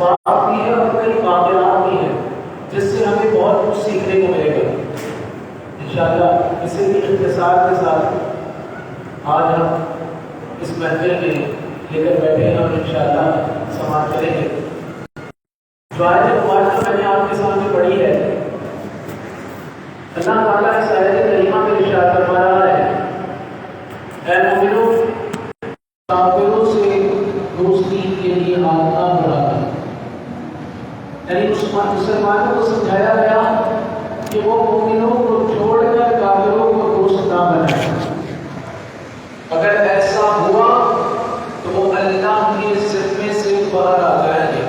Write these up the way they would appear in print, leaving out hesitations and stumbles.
اسباب بھی ہیں اور کئی واقعات بھی ہیں جس سے ہمیں بہت کچھ سیکھنے کو ملے گا انشاءاللہ۔ اسی بھی اختصار کے ساتھ آج ہم اس محفل میں لے کر بیٹھے ہیں اور انشاءاللہ سماعت کریں گے۔ جو آیت مبارکہ میں نے آپ کے سامنے پڑھی ہے، اللہ تعالیٰ اس آیت کریمہ میں ارشاد فرما رہا ہے، اے مومنو کافروں سے دوستی کے لیے ہاتھ نہ بڑھانا۔ یعنی مسلمانوں کو سمجھایا گیا کہ وہ مومنوں کو چھوڑ کر کافروں کو دوست نہ بنائیں۔ اگر ایسا ہوا تو وہ اللہ کے ذمے سے باہر آ جائیں گے۔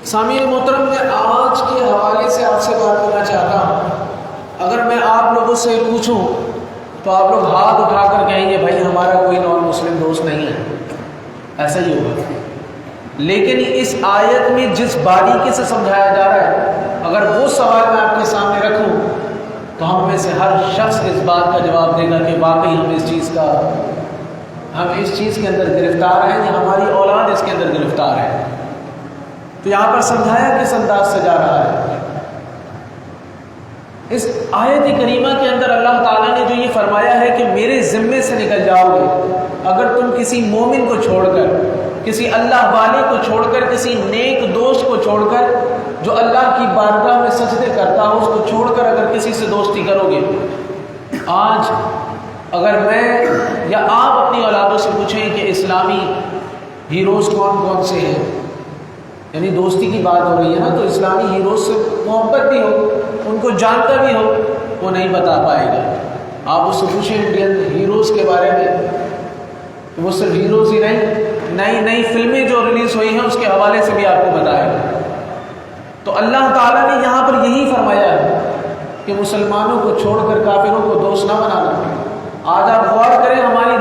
سامعین محترم، میں آج کے حوالے سے آپ سے بات کرنا چاہتا ہوں۔ اگر میں آپ لوگوں سے پوچھوں تو آپ لوگ ہاتھ اٹھا کر کہیں گے بھائی ہمارا کوئی نان مسلم دوست نہیں ہے، ایسا ہی ہوگا۔ لیکن اس آیت میں جس باریکی سے سمجھایا جا رہا ہے، اگر وہ سوال میں آپ کے سامنے رکھوں تو ہم میں سے ہر شخص اس بات کا جواب دے گا کہ واقعی ہم اس چیز کے اندر گرفتار ہیں یا ہماری اولاد اس کے اندر گرفتار ہے۔ تو یہاں پر سمجھایا کس انداز سے جا رہا ہے؟ اس آیت کریمہ کے اندر اللہ تعالیٰ نے جو یہ فرمایا ہے کہ میرے ذمے سے نکل جاؤ گے اگر تم کسی مومن کو چھوڑ کر، کسی اللہ والے کو چھوڑ کر، کسی نیک دوست کو چھوڑ کر جو اللہ کی بارگاہ میں سجدے کرتا ہو اس کو چھوڑ کر اگر کسی سے دوستی کرو گے۔ آج اگر میں یا آپ اپنی اولادوں سے پوچھیں کہ اسلامی ہیروز کون کون سے ہیں، یعنی دوستی کی بات ہو رہی ہے نا، تو اسلامی ہیروز سے محبت بھی ہو، ان کو جانتا بھی ہو، وہ نہیں بتا پائے گا۔ آپ اس سے پوچھیں انڈین ہیروز کے بارے میں تو وہ صرف ہیروز ہی نہیں، نئی نئی فلمیں جو ریلیز ہوئی ہیں اس کے حوالے سے بھی آپ کو بتائے گا۔ تو اللہ تعالیٰ نے یہاں پر یہی فرمایا ہے کہ مسلمانوں کو چھوڑ کر کافروں کو دوست نہ بنانا۔ آج آپ غور کریں ہماری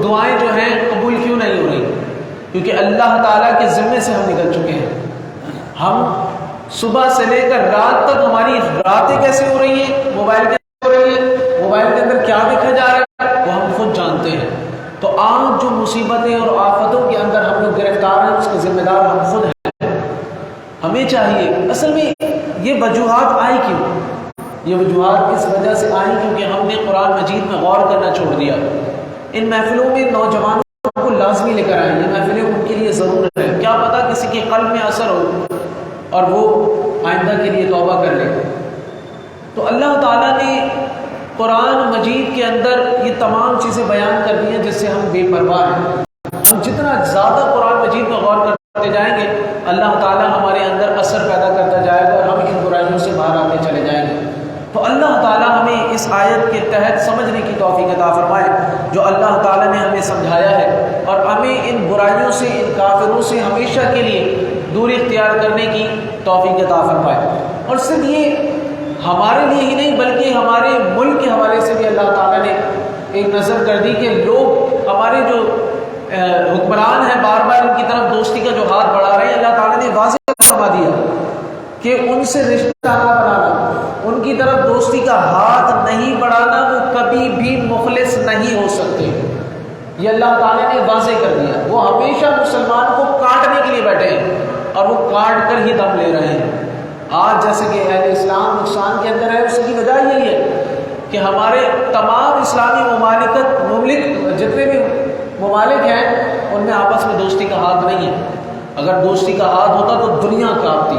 دعائیں جو ہیں قبول کیوں نہیں ہو رہی؟ کیونکہ اللہ تعالیٰ کے ذمے سے ہم نکل چکے ہیں۔ ہم صبح سے لے کر رات تک ہماری راتیں کیسے ہو رہی ہیں، موبائل کیسے ہو رہی ہے، موبائل کے اندر کیا دیکھا جا رہا ہے وہ ہم خود جانتے ہیں۔ تو آج جو مصیبتیں اور آفتوں کے اندر ہم لوگ گرفتار ہیں اس کے ذمہ دار ہم خود ہیں۔ ہمیں چاہیے، اصل میں یہ وجوہات آئی کیوں؟ یہ وجوہات اس وجہ سے آئی کیونکہ ہم نے قرآن مجید میں غور کرنا چھوڑ دیا۔ ان محفلوں میں نوجوانوں کو لازمی لے کر آئیں، یہ محفلیں ان کے لیے ضرور ہے۔ کیا پتہ کسی کے قلب میں اثر ہو اور وہ آئندہ کے لیے توبہ کر لے۔ تو اللہ تعالیٰ نے قرآن مجید کے اندر یہ تمام چیزیں بیان کر دی ہیں جس سے ہم بے پرواہ ہیں۔ ہم جتنا زیادہ قرآن مجید میں غور کرتے جائیں گے اللہ تعالیٰ ہمارے اندر اثر پیدا کرتا جائے گا اور ہم ان برائیوں سے باہر آتے چلے جائیں گے۔ تو اللہ تعالیٰ ہمیں اس آیت کے تحت سمجھنے کی توفیق عطا فرمائے جو اللہ تعالیٰ نے ہمیں سمجھایا ہے، اور ہمیں ان برائیوں سے، ان کافروں سے ہمیشہ کے لیے دوری اختیار کرنے کی توفیق عطا فرمائے۔ اور صرف یہ ہمارے لیے ہی نہیں بلکہ ہمارے ملک کے حوالے سے بھی اللہ تعالیٰ نے ایک نظر کر دی کہ لوگ ہمارے جو حکمران ہیں بار بار ان کی طرف دوستی کا جو ہاتھ بڑھا رہے ہیں، اللہ تعالیٰ نے واضح فرما دیا کہ ان سے رشتہ نہ بنانا، ان کی طرف دوستی کا ہاتھ نہیں بڑھانا، وہ کبھی بھی مخلص نہیں ہو سکتے۔ یہ اللہ تعالیٰ نے واضح کر دیا۔ وہ ہمیشہ مسلمان کو کاٹنے کے لیے بیٹھے ہیں اور وہ کاٹ کر ہی دم لے رہے ہیں۔ آج جیسے کہ اہل اسلام نقصان کے اندر ہے، اس کی وجہ یہی ہے کہ ہمارے تمام اسلامی ممالک جتنے بھی ممالک ہیں ان میں آپس میں دوستی کا ہاتھ نہیں ہے۔ اگر دوستی کا ہاتھ ہوتا تو دنیا کانپتی۔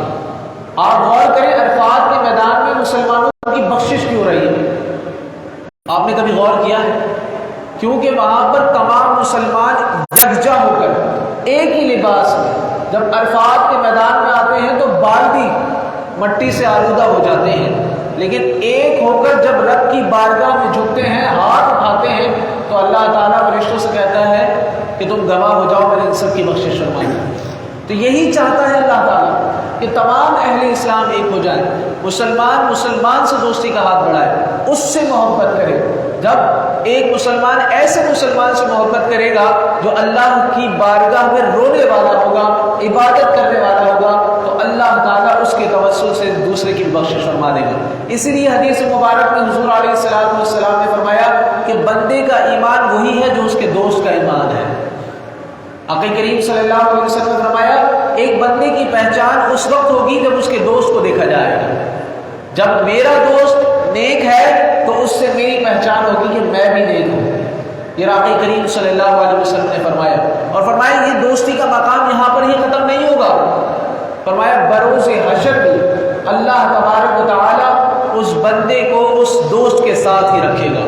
آپ غور کریں عرفات کے میدان میں مسلمانوں کی بخشش کیوں رہی ہے؟ آپ نے کبھی غور کیا ہے؟ کیونکہ وہاں پر تمام مسلمان یکجا ہو کر ایک ہی لباس میں جب عرفات کے میدان میں آتے ہیں تو بالٹی مٹی سے آلودہ ہو جاتے ہیں، لیکن ایک ہو کر جب رب کی بارگاہ میں جھکتے ہیں، ہاتھ اٹھاتے ہیں، تو اللہ تعالیٰ فرشتوں سے کہتا ہے کہ تم گواہ ہو جاؤ، میں نے ان سب کی بخشش فرمائی۔ تو یہی چاہتا ہے اللہ تعالیٰ کہ تمام اہل اسلام ایک ہو جائیں، مسلمان سے دوستی کا ہاتھ بڑھائے، اس سے محبت کرے۔ جب ایک مسلمان ایسے مسلمان سے محبت کرے گا جو اللہ کی بارگاہ میں رونے والا ہوگا، عبادت کرنے والا ہوگا، تو اللہ تعالیٰ اس کے توسل سے دوسرے کی بخشش فرما دے گا۔ اسی لیے حدیث مبارک میں حضور علیہ السلام نے فرمایا کہ بندے کا ایمان وہی ہے جو اس کے دوست کا ایمان ہے۔ آقا کریم صلی اللہ علیہ وسلم نے فرمایا ایک بندے کی پہچان اس وقت ہوگی جب اس کے دوست کو دیکھا جائے گا. جب میرا دوست نیک ہے تو اس سے میری پہچان ہوگی کہ میں بھی نیک ہوں. یہ آقا کریم صلی اللہ علیہ وسلم نے فرمایا. اور فرمایا یہ دوستی کا مقام یہاں پر ہی ختم نہیں ہوگا. فرمایا بروز حشر بھی اللہ تبارک و تعالی اس بندے کو اس دوست کے ساتھ ہی رکھے گا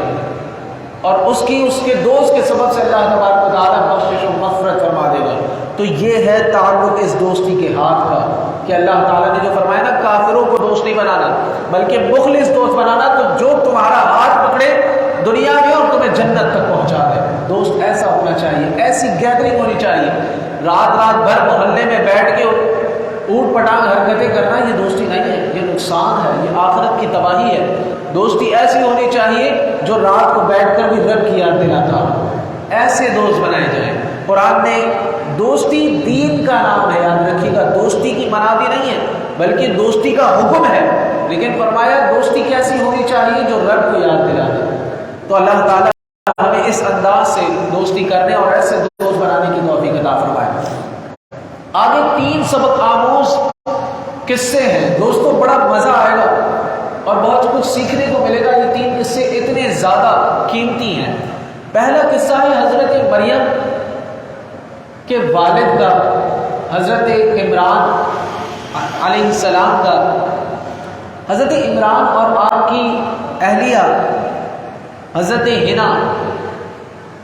اور اس کے دوست کے سبب سے اللہ تبارک و تعالی بخشش و مغفرت فرما دے گا. تو یہ ہے تعلق اس دوستی کے ہاتھ کا کہ اللہ تعالیٰ نے جو فرمایا نا کافروں کو دوست نہیں بنانا بلکہ مخلص دوست بنانا. تو جو تمہارا ہاتھ پکڑے دنیا میں اور تمہیں جنت تک پہنچا دے. دوست ایسا ہونا چاہیے, ایسی گیدرنگ ہونی چاہیے. رات بھر محلے میں بیٹھ کے اوٹ پٹانگ حرکتیں کرنا یہ دوستی نہیں ہے, یہ نقصان ہے, یہ آخرت کی تباہی ہے. دوستی ایسی ہونی چاہیے جو رات کو بیٹھ کر بھی رب کی یاد دلاتا ہو. ایسے دوست بنائے جائیں. قرآن نے دوستی دین کا نام ہے, یاد رکھیے گا. دوستی کی منادی نہیں ہے بلکہ دوستی کا حکم ہے. لیکن فرمایا دوستی کیسی ہونی چاہیے جو رب کو یاد دلا دے. تو اللہ تعالیٰ ہمیں اس انداز سے دوستی کرنے اور ایسے دوست بنانے کی توفیق عطا فرمائے. آگے 3 سبق آموز قصے ہیں. دوستوں بڑا مزہ آئے گا اور بہت کچھ سیکھنے کو ملے گا. یہ 3 قصے اتنے زیادہ قیمتی ہیں. پہلا قصہ ہے حضرت مریم کے والد کا, حضرت عمران علیہ السلام کا. حضرت عمران اور آپ کی اہلیہ حضرت حنا,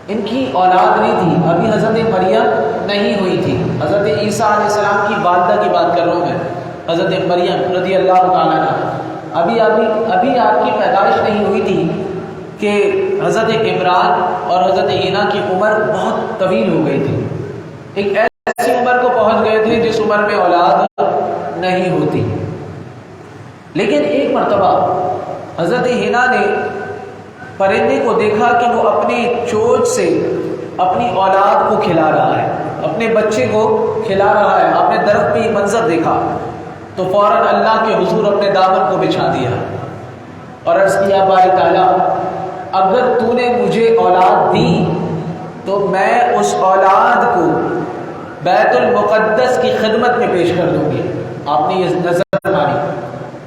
ان کی اولاد نہیں تھی. ابھی حضرت مریم نہیں ہوئی تھی. حضرت عیسیٰ علیہ السلام کی والدہ کی بات کر رہا ہوں میں, حضرت مریم رضی اللہ تعالیٰ عنہ. ابھی آپ کی پیدائش نہیں ہوئی تھی کہ حضرت عمران اور حضرت حنا کی عمر بہت طویل ہو گئی تھی. ایک ایسی عمر کو پہنچ گئے تھے جس عمر میں اولاد نہیں ہوتی. لیکن ایک مرتبہ حضرت حنا نے پرندے کو دیکھا کہ وہ اپنی چونچ سے اپنی اولاد کو کھلا رہا ہے, اپنے بچے کو کھلا رہا ہے. آپ نے درخت پہ یہ منظر دیکھا تو فوراً اللہ کے حضور اپنے دامن کو بچھا دیا اور عرض کیا باری تعالیٰ اگر تو نے مجھے اولاد دی تو میں اس اولاد کو بیت المقدس کی خدمت میں پیش کر دوں گی. آپ نے یہ نظر ماری,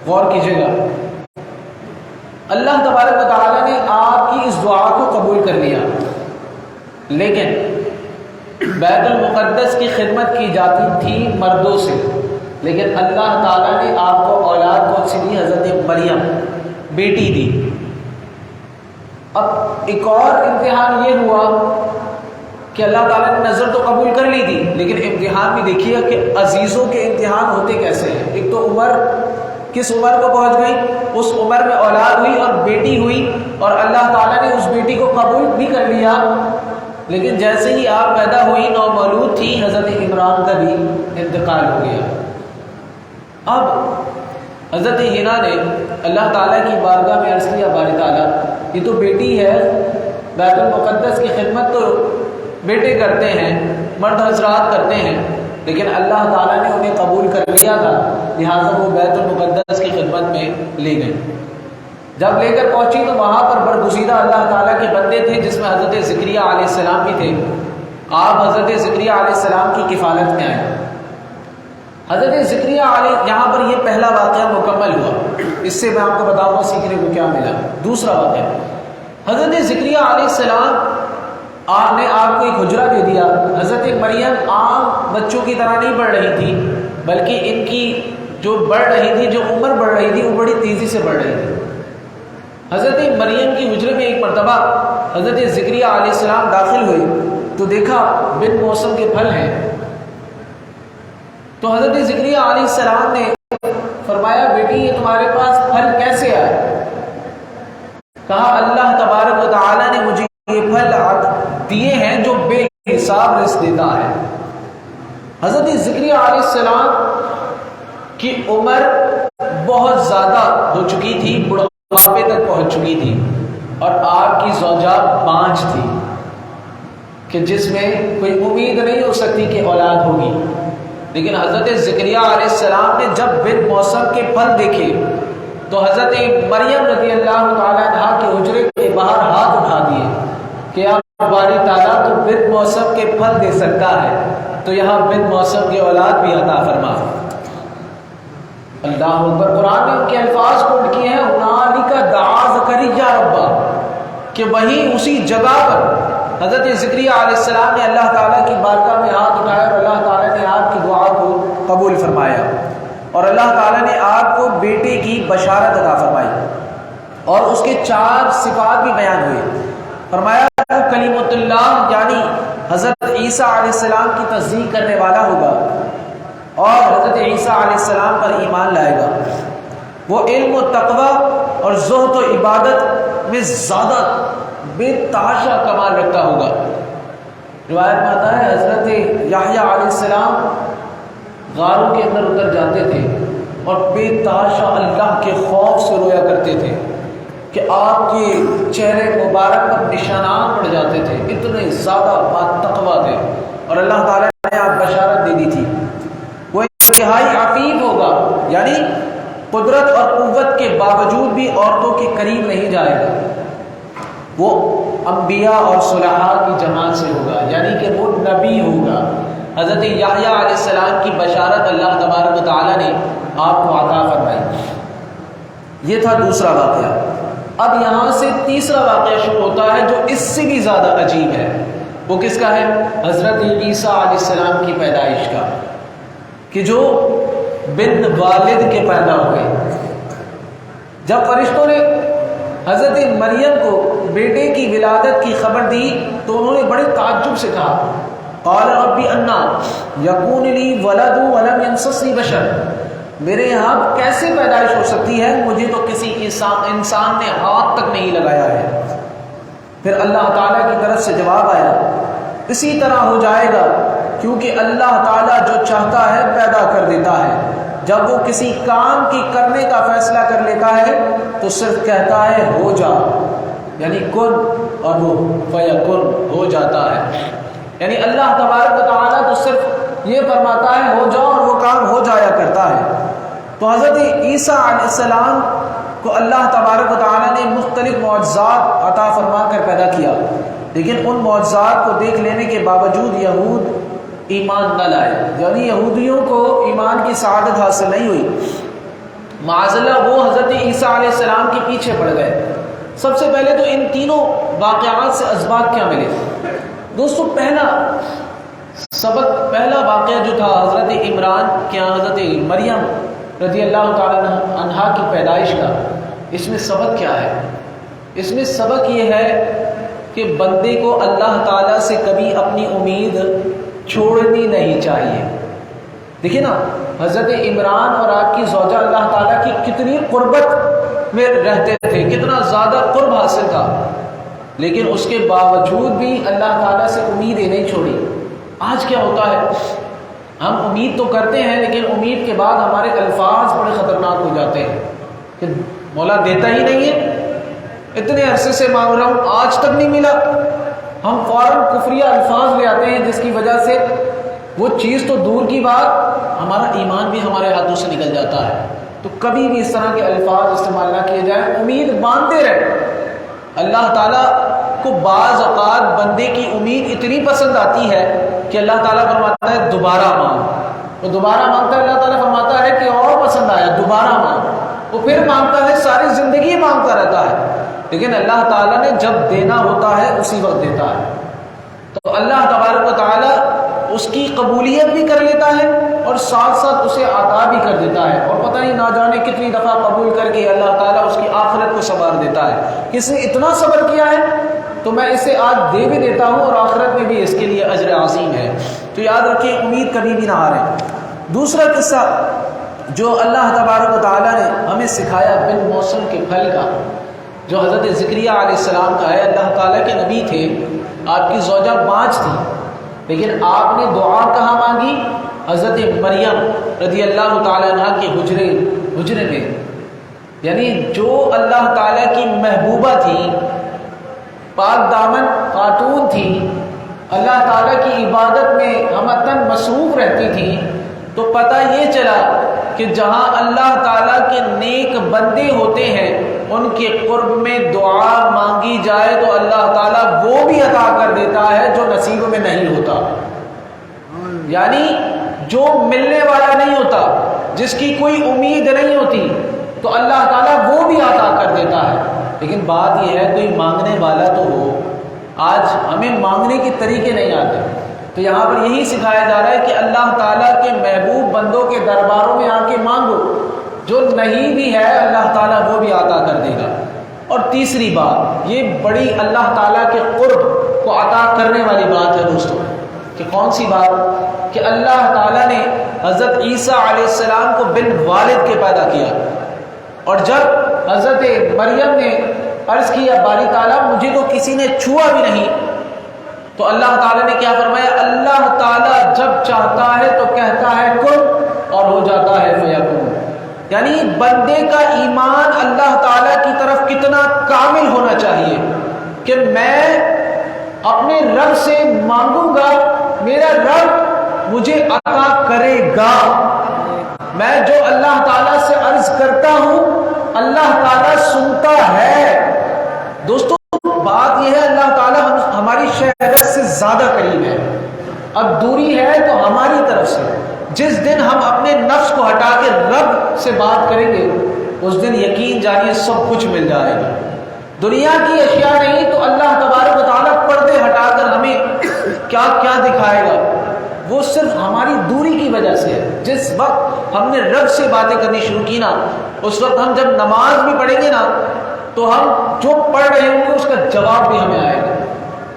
غور کیجیے گا. اللہ تبارک و تعالیٰ نے آپ کی اس دعا کو قبول کر لیا. لیکن بیت المقدس کی خدمت کی جاتی تھی مردوں سے, لیکن اللہ تعالیٰ نے آپ کو اولاد کون سی دی؟ حضرت مریم, بیٹی دی. اب ایک اور امتحان یہ ہوا کہ اللہ تعالیٰ نے نظر تو قبول کر لی تھی لیکن امتحان بھی دیکھیے کہ عزیزوں کے امتحان ہوتے کیسے ہیں. ایک تو عمر, کس عمر کو پہنچ گئی, اس عمر میں اولاد ہوئی اور بیٹی ہوئی اور اللہ تعالیٰ نے اس بیٹی کو قبول بھی کر لیا. لیکن جیسے ہی آپ پیدا ہوئی نومولود تھی, حضرت عمران کا بھی انتقال ہو گیا. اب حضرت حنا نے اللہ تعالیٰ کی بارگاہ میں عرض کیا باری تعالیٰ یہ تو بیٹی ہے, بیت المقدس کی خدمت تو بیٹے کرتے ہیں, مرد حضرات کرتے ہیں, لیکن اللہ تعالیٰ نے انہیں قبول کر لیا تھا لہٰذا وہ بیت المقدس کی خدمت میں لے گئے. جب لے کر پہنچی تو وہاں پر برگزیدہ اللہ تعالیٰ کے بندے تھے جس میں حضرت زکریا علیہ السلام بھی تھے. آپ حضرت زکریا علیہ السلام کی کفالت میں آئے. حضرت زکریا علیہ, یہاں پر یہ پہلا واقعہ مکمل ہوا. اس سے میں آپ کو بتاؤں گا سیکھنے کو کیا ملا. دوسرا واقعہ, حضرت زکریا علیہ السلام نے آپ کو ایک حجرہ دے دیا. حضرت مریم عام بچوں کی طرح نہیں بڑھ رہی تھی بلکہ ان کی جو بڑھ رہی تھی, جو عمر بڑھ رہی تھی وہ بڑی تیزی سے بڑھ رہی تھی. حضرت مریم کی حجرے میں ایک مرتبہ حضرت زکریا علیہ السلام داخل ہوئے تو دیکھا بن موسم کے پھل ہیں. تو حضرت زکریا علیہ السلام نے فرمایا بیٹی یہ تمہارے پاس پھل کیسے آئے؟ کہا اللہ تبارک و تعالیٰ نے مجھے یہ پھل دیے ہیں جو بے حساب رزق دیتا ہے. حضرت زکریا علیہ السلام کی عمر بہت زیادہ ہو چکی تھی, بڑھاپے تک پہنچ چکی تھی اور آپ کی زوجہ بانجھ تھی کہ جس میں کوئی امید نہیں ہو سکتی کہ اولاد ہوگی. لیکن حضرت زکریا علیہ السلام نے جب بن موسم کے پھل دیکھے تو حضرت مریم رضی اللہ تعالیٰ عنہا کے حجرے کے باہر ہاتھ اٹھا دیے کہ یا باری تعالیٰ تو بن موسم کے پھل دے سکتا ہے، تو یہاں بن موسم کی اولاد بھی عطا فرما۔ اللہ اکبر۔ قرآن نے ان کے الفاظ کوٹ کیے ہیں، ہنالک دعا زکریا ربا، کہ وہیں اسی جگہ پر حضرت زکریا علیہ السلام نے اللہ تعالیٰ کی بارگاہ میں ہاتھ اٹھایا اور اللہ تعالیٰ نے آپ کی دعا کو قبول فرمایا، اور اللہ تعالیٰ نے آپ کو بیٹے کی بشارت عطا فرمائی، اور اس کے 4 صفات بھی بیان ہوئے۔ فرمایا کلیمۃ اللہ، یعنی حضرت عیسیٰ علیہ السلام کی تصدیق کرنے والا ہوگا اور حضرت عیسیٰ علیہ السلام پر ایمان لائے گا۔ وہ علم و تقوی اور زہد و عبادت میں زیادہ بے تحاشا کمال رکھتا ہوگا۔ روایت میں آتا ہے حضرت یحییٰ علیہ السلام غاروں کے اندر اتر جاتے تھے اور بے تحاشا اللہ کے خوف سے رویا کرتے تھے کہ آپ کے چہرے مبارک پر نشانات پڑ جاتے تھے، اتنے زیادہ باتقویٰ تھے، اور اللہ تعالیٰ نے آپ بشارت دے دی تھی۔ وہ انتہائی عفیف ہوگا، یعنی قدرت اور قوت کے باوجود بھی عورتوں کے قریب نہیں جائے گا۔ وہ انبیاء اور صلحاء کی جماعت سے ہوگا، یعنی کہ وہ نبی ہوگا۔ حضرت یحییٰ علیہ السلام کی بشارت اللہ تبارک و تعالیٰ نے آپ کو عطا فرمائی۔ یہ تھا دوسرا واقعہ۔ اب یہاں سے تیسرا واقعہ شروع ہوتا ہے جو اس سے بھی زیادہ عجیب ہے۔ وہ کس کا ہے؟ حضرت عیسیٰ علیہ السلام کی پیدائش کا، کہ جو بن والد کے پیدا ہوئے۔ جب فرشتوں نے حضرت مریم کو بیٹے کی ولادت کی خبر دی تو انہوں نے بڑے تعجب سے کہا، قال رب انا یکون لی ولد ولم یمسسنی بشر، میرے یہاں کیسے پیدائش ہو سکتی ہے، مجھے تو کسی انسان نے ہاتھ تک نہیں لگایا ہے۔ پھر اللہ تعالیٰ کی طرف سے جواب آیا، اسی طرح ہو جائے گا، کیونکہ اللہ تعالیٰ جو چاہتا ہے پیدا کر دیتا ہے۔ جب وہ کسی کام کی کرنے کا فیصلہ کر لیتا ہے تو صرف کہتا ہے ہو جا، یعنی کن، اور وہ فیکن ہو جاتا ہے۔ یعنی اللہ تبارک و تعالیٰ تو صرف یہ فرماتا ہے ہو جاؤ اور وہ کام ہو جایا کرتا ہے۔ تو حضرت عیسیٰ علیہ السلام کو اللہ تبارک و تعالیٰ نے مختلف معجزات عطا فرما کر پیدا کیا، لیکن ان معجزات کو دیکھ لینے کے باوجود یہود ایمان نہ لائے، یعنی یہودیوں کو ایمان کی سعادت حاصل نہیں ہوئی۔ معاذ اللہ وہ حضرت عیسیٰ علیہ السلام کے پیچھے پڑ گئے۔ سب سے پہلے تو ان تینوں واقعات سے اسباق کیا ملے؟ دوستو، پہلا واقعہ جو تھا حضرت عمران کے حضرت مریم رضی اللہ تعالیٰ عنہا کی پیدائش کا، اس میں سبق کیا ہے؟ اس میں سبق یہ ہے کہ بندے کو اللہ تعالیٰ سے کبھی اپنی امید چھوڑنی نہیں چاہیے۔ دیکھیں نا، حضرت عمران اور آپ کی زوجہ اللہ تعالیٰ کی کتنی قربت میں رہتے تھے، کتنا زیادہ قرب حاصل تھا، لیکن اس کے باوجود بھی اللہ تعالیٰ سے امیدیں نہیں چھوڑی۔ آج کیا ہوتا ہے، ہم امید تو کرتے ہیں لیکن امید کے بعد ہمارے الفاظ بڑے خطرناک ہو جاتے ہیں کہ مولا دیتا ہی نہیں ہے، اتنے عرصے سے مانگ رہا ہوں آج تک نہیں ملا۔ ہم فوراً کفریہ الفاظ لے آتے ہیں جس کی وجہ سے وہ چیز تو دور کی بات، ہمارا ایمان بھی ہمارے ہاتھوں سے نکل جاتا ہے۔ تو کبھی بھی اس طرح کے الفاظ استعمال نہ کیے جائیں، امید باندھتے رہے۔ اللہ تعالیٰ کو بعض اوقات بندے کی امید اتنی پسند آتی ہے کہ اللہ تعالیٰ فرماتا ہے دوبارہ مانگ، وہ دوبارہ مانگتا ہے، اللہ تعالیٰ فرماتا ہے کہ اور پسند آیا دوبارہ مانگ، وہ پھر مانگتا ہے، ساری زندگی مانگتا رہتا ہے، لیکن اللہ تعالیٰ نے جب دینا ہوتا ہے اسی وقت دیتا ہے۔ تو اللہ تبارک و تعالیٰ اس کی قبولیت بھی کر لیتا ہے اور ساتھ ساتھ اسے عطا بھی کر دیتا ہے، اور پتہ نہیں نہ جانے کتنی دفعہ قبول کر کے اللہ تعالیٰ اس کی آخرت کو سنوار دیتا ہے۔ کس نے اتنا صبر کیا ہے تو میں اسے آج دے بھی دیتا ہوں اور آخرت میں بھی اس کے لیے اجر عظیم ہے۔ تو یاد رکھیں، امید کبھی بھی نہ ہاریں۔ دوسرا قصہ جو اللہ تبارک و تعالیٰ نے ہمیں سکھایا بن موسم کے پھل کا، جو حضرت زکریا علیہ السلام کا ہے۔ اللہ تعالیٰ کے نبی تھے، آپ کی زوجہ 5 تھی، لیکن آپ نے دعا کہاں مانگی؟ حضرت مریم رضی اللہ تعالیٰ عنہ کے حجرے میں، یعنی جو اللہ تعالیٰ کی محبوبہ تھی، پاک دامن خاتون تھی، اللہ تعالیٰ کی عبادت میں ہمتن مصروف رہتی تھی، تو پتہ یہ چلا کہ جہاں اللہ تعالیٰ کے نیک بندے ہوتے ہیں ان کے قرب میں دعا مانگی جائے تو اللہ تعالیٰ وہ بھی عطا کر دیتا ہے جو نصیب میں نہیں ہوتا، یعنی جو ملنے والا نہیں ہوتا، جس کی کوئی امید نہیں ہوتی، تو اللہ تعالیٰ وہ بھی عطا کر دیتا ہے۔ لیکن بات یہ ہے کوئی مانگنے والا تو ہو۔ آج ہمیں مانگنے کے طریقے نہیں آتے، تو یہاں پر یہی سکھایا جا رہا ہے کہ اللہ تعالیٰ کے محبوب بندوں کے درباروں میں آ کے مانگو، جو نہیں بھی ہے اللہ تعالیٰ وہ بھی عطا کر دے گا۔ اور تیسری بات، یہ بڑی اللہ تعالیٰ کے قرب کو عطا کرنے والی بات ہے دوستوں، کہ کون سی بات؟ کہ اللہ تعالیٰ نے حضرت عیسیٰ علیہ السلام کو بالوالد کے پیدا کیا، اور جب حضرت مریم نے عرض کیا باری تعالیٰ مجھے تو کسی نے چھوا بھی نہیں، تو اللہ تعالیٰ نے کیا فرمایا؟ اللہ تعالیٰ جب چاہتا ہے تو کہتا ہے کن اور ہو جاتا ہے فیکون۔ یعنی بندے کا ایمان اللہ تعالیٰ کی طرف کتنا کامل ہونا چاہیے کہ میں اپنے رب سے مانگوں گا، میرا رب مجھے عطا کرے گا۔ میں جو اللہ تعالیٰ سے عرض کرتا ہوں اللہ تعالیٰ سنتا ہے۔ دوستو بات یہ ہے اللہ تعالیٰ ہماری شہرت سے زیادہ قریب ہے، اب دوری ہے تو ہماری طرف سے۔ جس دن ہم اپنے نفس کو ہٹا کے رب سے بات کریں گے اس دن یقین جانیے سب کچھ مل جائے گا۔ دنیا کی اشیاء نہیں تو اللہ تبارک و تعالیٰ پردے ہٹا کر ہمیں کیا کیا دکھائے گا، وہ صرف ہماری دوری کی وجہ سے ہے۔ جس وقت ہم نے رب سے باتیں کرنی شروع کی نا، اس وقت ہم جب نماز بھی پڑھیں گے نا تو ہم جو پڑھ رہے ہوں گے اس کا جواب بھی ہمیں آئے گا۔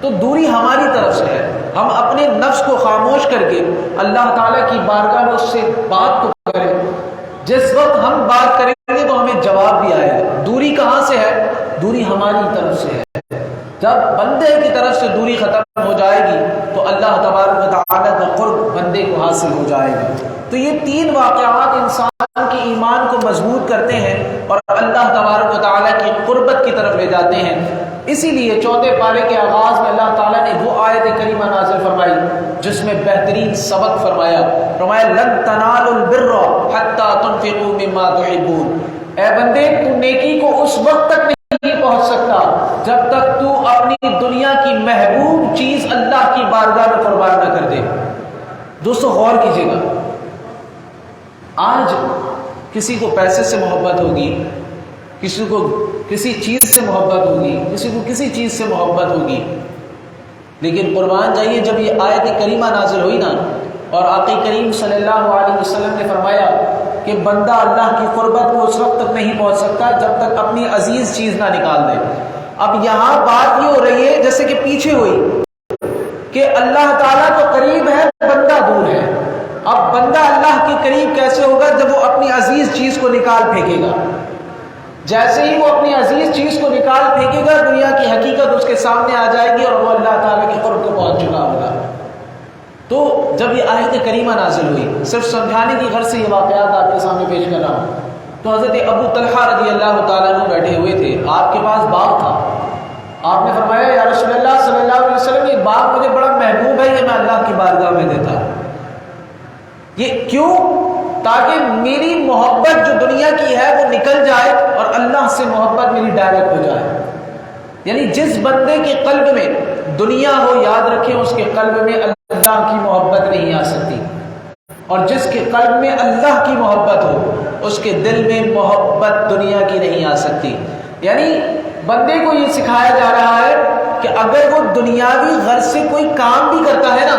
تو دوری ہماری طرف سے ہے، ہم اپنے نفس کو خاموش کر کے اللہ تعالیٰ کی بارگاہ میں اس سے بات کو کریں۔ جس وقت ہم بات کریں گے تو ہمیں جواب بھی آئے گا۔ دوری کہاں سے ہے؟ دوری ہماری طرف سے ہے۔ جب بندے کی طرف سے دوری ختم ہو جائے گی تو اللہ تبارک و تعالیٰ کا قرب بندے کو حاصل ہو جائے گا۔ تو یہ تین واقعات انسان کے ایمان کو مضبوط کرتے ہیں اور اللہ تبارک و تعالیٰ کی قربت کی طرف لے جاتے ہیں۔ اسی لیے چوتھے پارے کے آغاز میں اللہ تعالیٰ نے وہ آیت کریمہ نازل فرمائی جس میں بہترین سبق فرمایا لن تنالوا البر حتى تنفقوا مما تحبون۔ اے بندے تو نیکی کو اس وقت تک نہیں پہنچ سکتا جب تک تو اپنی دنیا کی محبوب چیز اللہ کی بارگاہ میں قربان نہ کر دے۔ دوستو غور کیجیے گا، آج کسی کو پیسے سے محبت ہوگی، کسی کو کسی چیز سے محبت ہوگی، کسی کو کسی چیز سے محبت ہوگی، لیکن قربان جائیے جب یہ آیت کریمہ نازل ہوئی نا اور آقا کریم صلی اللہ علیہ وسلم نے فرمایا کہ بندہ اللہ کی قربت کو اس وقت تک نہیں پہنچ سکتا جب تک اپنی عزیز چیز نہ نکال دے۔ اب یہاں بات یہ ہو رہی ہے جیسے کہ پیچھے ہوئی کہ اللہ تعالیٰ تو قریب ہے، بندہ دور ہے۔ اب بندہ اللہ کے قریب کیسے ہوگا؟ جب وہ اپنی عزیز چیز کو نکال پھینکے گا۔ جیسے ہی وہ اپنی عزیز چیز کو نکال پھینکے گا دنیا کی حقیقت اس کے سامنے آ جائے گی اور وہ اللہ تعالیٰ کے قرب کو پہنچ چکا ہوگا۔ تو جب یہ آیت کریمہ نازل ہوئی، صرف سمجھانے کی غرض سے یہ واقعات آپ کے سامنے پیش کر رہا ہوں، تو حضرت ابو طلحہ رضی اللہ تعالیٰ عنہ بیٹھے ہوئے تھے، آپ کے پاس باغ تھا۔ آپ نے فرمایا یا رسول اللہ صلی اللہ علیہ وسلم یہ باغ مجھے بڑا محبوب ہے، یہ میں اللہ کی بارگاہ میں دیتا ہوں۔ یہ کیوں؟ تاکہ میری محبت جو دنیا کی ہے وہ نکل جائے اور اللہ سے محبت میری ڈائریکٹ ہو جائے۔ یعنی جس بندے کے قلب میں دنیا ہو، یاد رکھیں اس کے قلب میں اللہ کی محبت نہیں آ سکتی، اور جس کے قلب میں اللہ کی محبت ہو اس کے دل میں محبت دنیا کی نہیں آ سکتی۔ یعنی بندے کو یہ سکھایا جا رہا ہے کہ اگر وہ دنیاوی غرض سے کوئی کام بھی کرتا ہے نا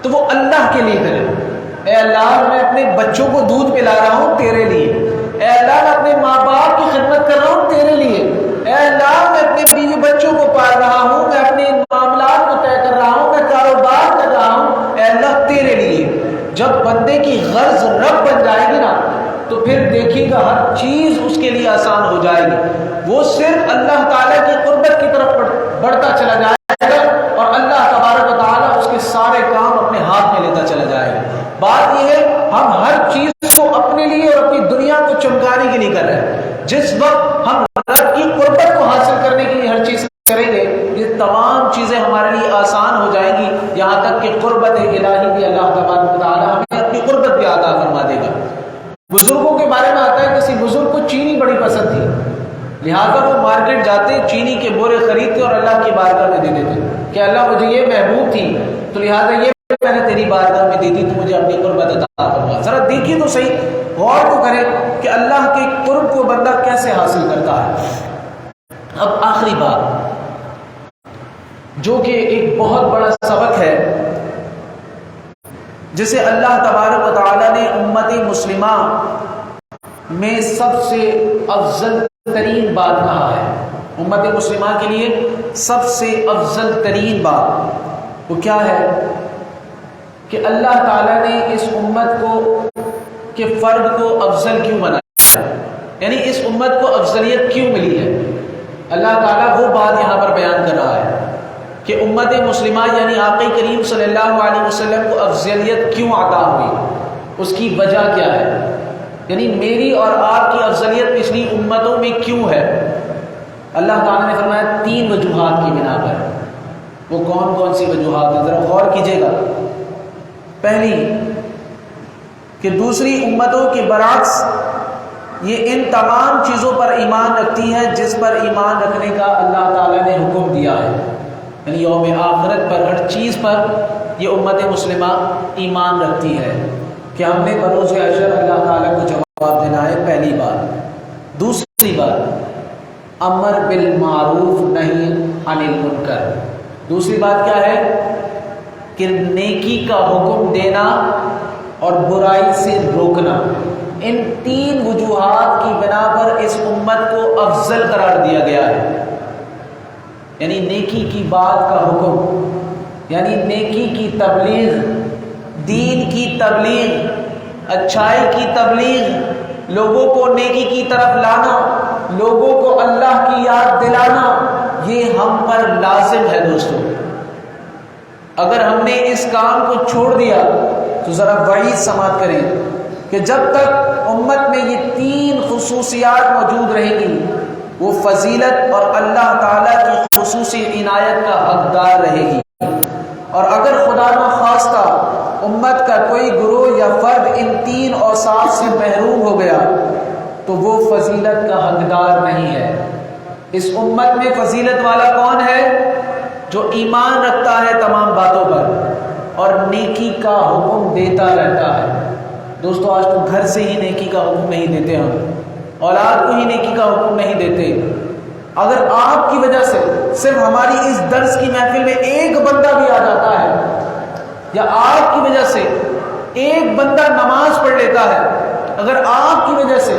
تو وہ اللہ کے لیے کرے۔ اے اللہ میں اپنے بچوں کو دودھ پلا رہا ہوں تیرے لیے، اے اللہ میں اپنے ماں باپ کی خدمت کر رہا ہوں تیرے لیے، اے اللہ میں اپنے بیوی بچوں کو پال رہا ہوں، میں اپنے معاملات کو طے کر رہا ہوں، میں کاروبار کر رہا ہوں، اے اللہ تیرے لیے۔ جب بندے کی غرض رب بن جائے گی نا تو پھر دیکھیے گا ہر چیز اس کے لیے آسان ہو جائے گی۔ وہ صرف اللہ تعالیٰ کی قربت کی طرف بڑھتا چلا جائے گا اور اللہ تبارک و تعالیٰ اس کے سارے کام اپنے ہاتھ میں لیتا چلا جائے گا۔ بات یہ ہے ہم ہر چیز کو اپنے لیے اور اپنی دنیا کو چمکانے کے لیے کر رہے ہیں۔ جس وقت ہم رب کی قربت کو حاصل کرنے کے لیے ہر چیز کریں گے یہ تمام چیزیں ہمارے لیے آسان ہو جائیں گی، یہاں تک کہ قربت الہی بھی اللہ تبارک و تعالیٰ ہمیں اپنی قربت بھی عطا فرما دے گا۔ بزرگوں کے بارے میں آتا ہے کسی بزرگ کو چینی بڑی پسند تھی، لہٰذا یہ میں نے تیری بارگاہ میں دی تھی، تو مجھے اپنی قربت عطا فرما۔ ذرا دیکھیے تو صحیح، غور تو کریں کہ اللہ کے قرب کو بندہ کیسے حاصل کرتا ہے۔ اب آخری بات جو کہ ایک بہت بڑا سبق ہے، جسے اللہ تبارک و تعالیٰ نے امت مسلمہ میں سب سے افضل ترین بات کہا ہے، امت مسلمہ کے لیے سب سے افضل ترین بات وہ کیا ہے کہ اللہ تعالیٰ نے اس امت کو کہ فرد کو افضل کیوں بنایا، یعنی اس امت کو افضلیت کیوں ملی ہے۔ اللہ تعالیٰ وہ بات یہاں پر بیان کر رہا ہے کہ امت مسلمہ یعنی آقا کریم صلی اللہ علیہ وسلم کو افضلیت کیوں عطا ہوئی، اس کی وجہ کیا ہے، یعنی میری اور آپ کی افضلیت پچھلی امتوں میں کیوں ہے۔ اللہ تعالیٰ نے فرمایا 3 وجوہات کی بنا پر۔ وہ کون کون سی وجوہات ہیں، ذرا غور کیجیے گا۔ پہلی کہ دوسری امتوں کے برعکس یہ ان تمام چیزوں پر ایمان رکھتی ہے جس پر ایمان رکھنے کا اللہ تعالیٰ نے حکم دیا ہے، یعنی یوم آخرت پر، ہر چیز پر یہ امت مسلمہ ایمان رکھتی ہے کہ ہم نے بروز حشر اللہ تعالیٰ کو جواب دینا ہے، پہلی بات۔ دوسری بات امر بالمعروف نہی عن المنکر، دوسری بات کیا ہے کہ نیکی کا حکم دینا اور برائی سے روکنا۔ ان 3 وجوہات کی بنا پر اس امت کو افضل قرار دیا گیا ہے، یعنی نیکی کی بات کا حکم، یعنی نیکی کی تبلیغ، دین کی تبلیغ، اچھائی کی تبلیغ، لوگوں کو نیکی کی طرف لانا، لوگوں کو اللہ کی یاد دلانا، یہ ہم پر لازم ہے دوستو۔ اگر ہم نے اس کام کو چھوڑ دیا تو ذرا وعید سماعت کریں کہ جب تک امت میں یہ 3 خصوصیات موجود رہیں گی وہ فضیلت اور اللہ تعالیٰ کی خصوصی عنایت کا حقدار رہے گی، اور اگر خدا نخواستہ امت کا کوئی گروہ یا فرد ان 3 اوصاف سے محروم ہو گیا تو وہ فضیلت کا حقدار نہیں ہے۔ اس امت میں فضیلت والا کون ہے؟ جو ایمان رکھتا ہے تمام باتوں پر اور نیکی کا حکم دیتا رہتا ہے۔ دوستو آج تو گھر سے ہی نیکی کا حکم نہیں دیتے، ہم اولاد کو ہی نیکی کا حکم نہیں دیتے۔ اگر آپ کی وجہ سے صرف ہماری اس درس کی محفل میں ایک بندہ بھی آ جاتا ہے، یا آپ کی وجہ سے ایک بندہ نماز پڑھ لیتا ہے، اگر آپ کی وجہ سے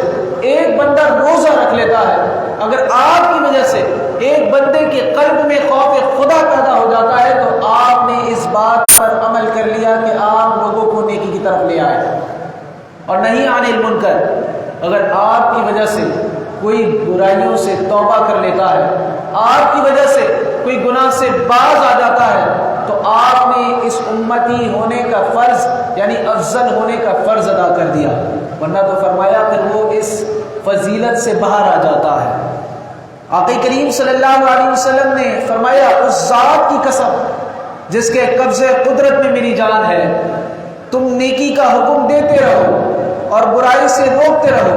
ایک بندہ روزہ رکھ لیتا ہے، اگر آپ کی وجہ سے ایک بندے کے قلب میں خوف خدا پیدا ہو جاتا ہے تو آپ نے اس بات پر عمل کر لیا کہ آپ لوگوں کو نیکی کی طرف لے آئے اور نہیں عن المنکر۔ اگر آپ کی وجہ سے کوئی برائیوں سے توبہ کر لیتا ہے، آپ کی وجہ سے کوئی گناہ سے باز آ جاتا ہے تو آپ نے اس امتی ہونے کا فرض یعنی افضل ہونے کا فرض ادا کر دیا، ورنہ تو فرمایا پھر وہ اس فضیلت سے باہر آ جاتا ہے۔ آقا کریم صلی اللہ علیہ وسلم نے فرمایا اس ذات کی قسم جس کے قبضے قدرت میں میری جان ہے، تم نیکی کا حکم دیتے رہو اور برائی سے روکتے رہو،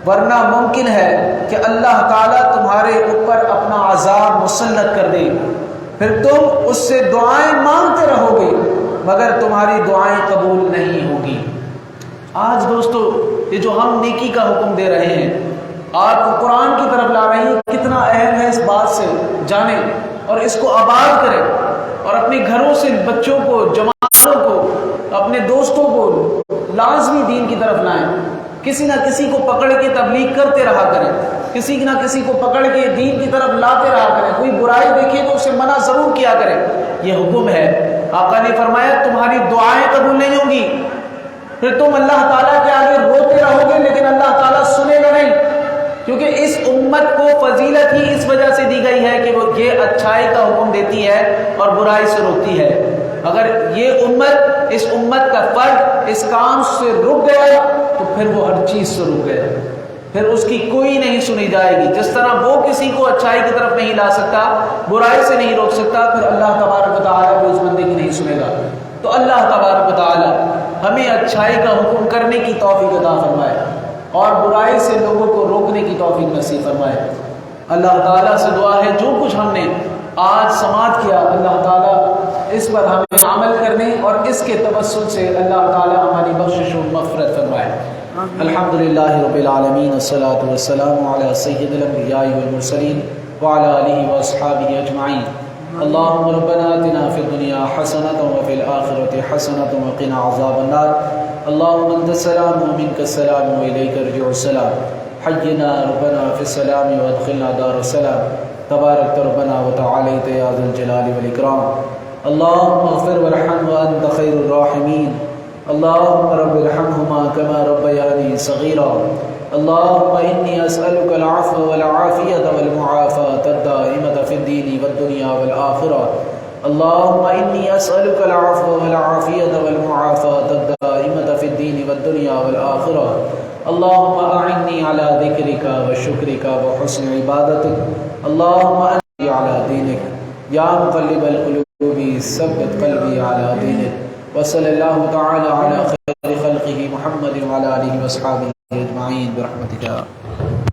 ورنہ ممکن ہے کہ اللہ تعالیٰ تمہارے اوپر اپنا عذاب مسلط کر دے، پھر تم اس سے دعائیں مانگتے رہو گے مگر تمہاری دعائیں قبول نہیں ہوگی۔ آج دوستو یہ جو ہم نیکی کا حکم دے رہے ہیں، آپ کو قرآن کی طرف لا رہے ہیں، کتنا اہم ہے اس بات سے جانیں اور اس کو آباد کریں اور اپنے گھروں سے بچوں کو، جماعتوں کو، اپنے دوستوں کو لازمی دین کی طرف لائیں۔ کسی نہ کسی کو پکڑ کے تبلیغ کرتے رہا کریں، کسی نہ کسی کو پکڑ کے دین کی طرف لاتے رہا کریں، کوئی برائی دیکھے تو اسے منع ضرور کیا کریں، یہ حکم ہے۔ آقا نے فرمایا تمہاری دعائیں قبول نہیں ہوں گی، پھر تم اللہ تعالیٰ کے آگے روتے رہو گے لیکن اللہ تعالیٰ سنے گا نہیں، کیونکہ اس امت کو فضیلت ہی اس وجہ سے دی گئی ہے کہ وہ یہ اچھائی کا حکم دیتی ہے اور برائی سے روکتی ہے۔ اگر یہ امت، اس امت کا فرد اس کام سے رک گیا تو پھر وہ ہر چیز سے رک گیا، پھر اس کی کوئی نہیں سنی جائے گی۔ جس طرح وہ کسی کو اچھائی کی طرف نہیں لا سکتا، برائی سے نہیں روک سکتا، پھر اللہ تبارک و تعالیٰ بھی اس بندے کی نہیں سنے گا۔ تو اللہ تبارک و تعالیٰ ہمیں اچھائی کا حکم کرنے کی توفیق عطا فرمائے اور برائی سے لوگوں کو روکنے کی توفیق نصیب فرمائے۔ اللہ تعالیٰ سے دعا ہے جو کچھ ہم نے آج سماعت کیا، اللہ تعالیٰ اس پر ہمیں عمل کرنے اور اس کے توسل سے اللہ تعالیٰ ہماری بخشش و مغفرت فرمائے۔ الحمدللہ رب العالمین، والصلاة والسلام علی سید الانبیاء والمرسلین وعلی آلہ واصحابہ اجمعین۔ اللہم ربنا آتنا فی الدنیا حسنۃ وفی الآخرۃ حسنۃ وقنا عذاب النار۔ اللہم انت السلام ومنک السلام والیک یرجع السلام، حینا ربنا فی السلام وادخلنا دار السلام، تبارک ربنا وتعالیت یا ذا الجلال والاکرام۔ اللہم اغفر وارحم وانت خیر الراحمین، اللہم رب ارحمہما کما ربیانی صغیرا۔ اللہم انی اسألک العفو والعافیۃ والمعافاۃ الدائمۃ فی الدین والدنیا والآخرہ۔ اللہم انی اسألک العفو والعافیۃ والمعافاۃ الدائمۃ فی الدین والدنیا والآخرہ۔ اللہم اعنی علی ذکرک وشکرک وحسن عبادتک۔ اللہم انی علی دینک یا مقلب القلوب ثبت قلبی علی دینک۔ وصلی اللہ تعالی علی خیر خلقہ محمد وعلی آلہ واصحابہ اجمعین برحمتک۔